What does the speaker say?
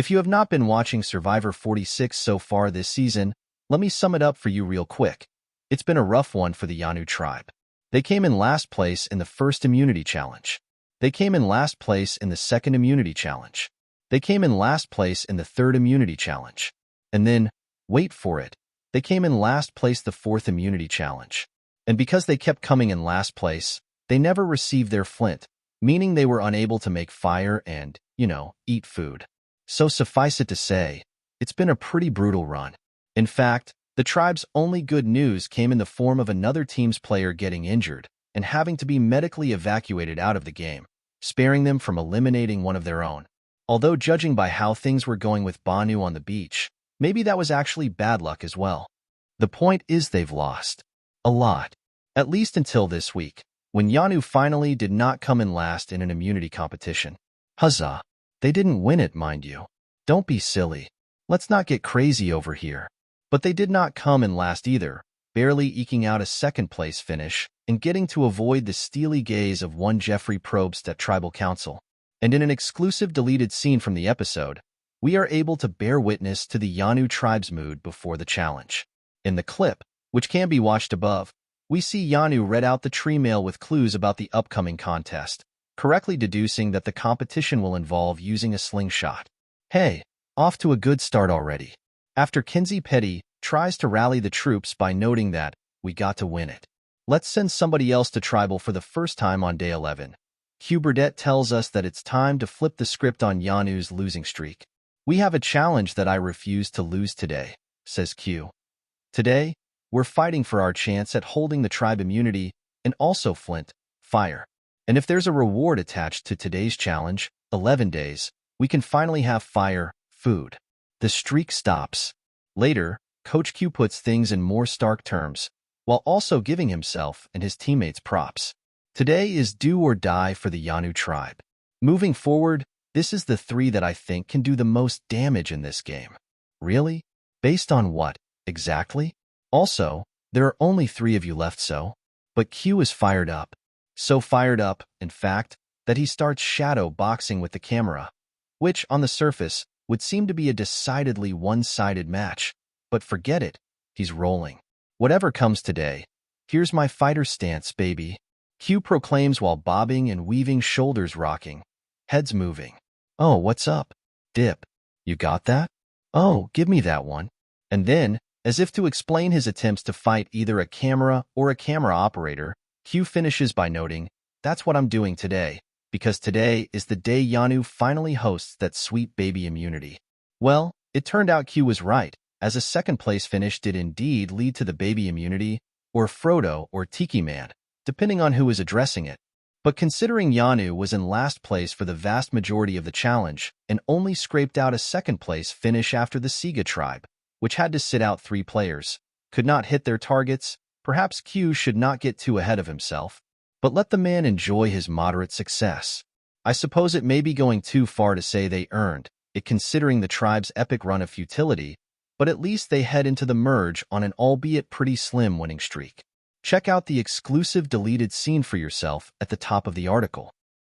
If you have not been watching Survivor 46 so far this season, let me sum it up for you real quick. It's been a rough one for the Yanu tribe. They came in last place in the first immunity challenge. They came in last place in the second immunity challenge. They came in last place in the third immunity challenge. And then, wait for it, they came in last place the fourth immunity challenge. And because they kept coming in last place, they never received their flint, meaning they were unable to make fire and, eat food. So suffice it to say, it's been a pretty brutal run. In fact, the tribe's only good news came in the form of another team's player getting injured and having to be medically evacuated out of the game, sparing them from eliminating one of their own. Although judging by how things were going with Banu on the beach, maybe that was actually bad luck as well. The point is they've lost. A lot. At least until this week, when Yanu finally did not come in last in an immunity competition. Huzzah! They didn't win it, mind you. Don't be silly. Let's not get crazy over here. But they did not come in last either, barely eking out a second-place finish and getting to avoid the steely gaze of one Jeffrey Probst at Tribal Council. And in an exclusive deleted scene from the episode, we are able to bear witness to the Yanu tribe's mood before the challenge. In the clip, which can be watched above, we see Yanu read out the tree mail with clues about the upcoming contest, correctly deducing that the competition will involve using a slingshot. Hey, off to a good start already. After Kinsey Petty tries to rally the troops by noting that, we got to win it. Let's send somebody else to Tribal for the first time on day 11. Q Burdett tells us that it's time to flip the script on Yanu's losing streak. We have a challenge that I refuse to lose today, says Q. Today, we're fighting for our chance at holding the tribe immunity and also flint, fire. And if there's a reward attached to today's challenge, 11 days, we can finally have fire, food. The streak stops. Later, Coach Q puts things in more stark terms, while also giving himself and his teammates props. Today is do or die for the Yanu tribe. Moving forward, this is the three that I think can do the most damage in this game. Really? Based on what, exactly? Also, there are only 3 of you left but Q is fired up. So fired up, in fact, that he starts shadow boxing with the camera, which, on the surface, would seem to be a decidedly one-sided match. But forget it, he's rolling. Whatever comes today, here's my fighter stance, baby. Q proclaims while bobbing and weaving, shoulders rocking, heads moving. Oh, what's up? Dip. You got that? Oh, give me that one. And then, as if to explain his attempts to fight either a camera or a camera operator, Q finishes by noting, that's what I'm doing today, because today is the day Yanu finally hosts that sweet baby immunity. Well, it turned out Q was right, as a second-place finish did indeed lead to the baby immunity, or Frodo or Tiki Man, depending on who is addressing it. But considering Yanu was in last place for the vast majority of the challenge and only scraped out a second-place finish after the Siga tribe, which had to sit out 3 players, could not hit their targets, perhaps Q should not get too ahead of himself, but let the man enjoy his moderate success. I suppose it may be going too far to say they earned it considering the tribe's epic run of futility, but at least they head into the merge on an albeit pretty slim winning streak. Check out the exclusive deleted scene for yourself at the top of the article.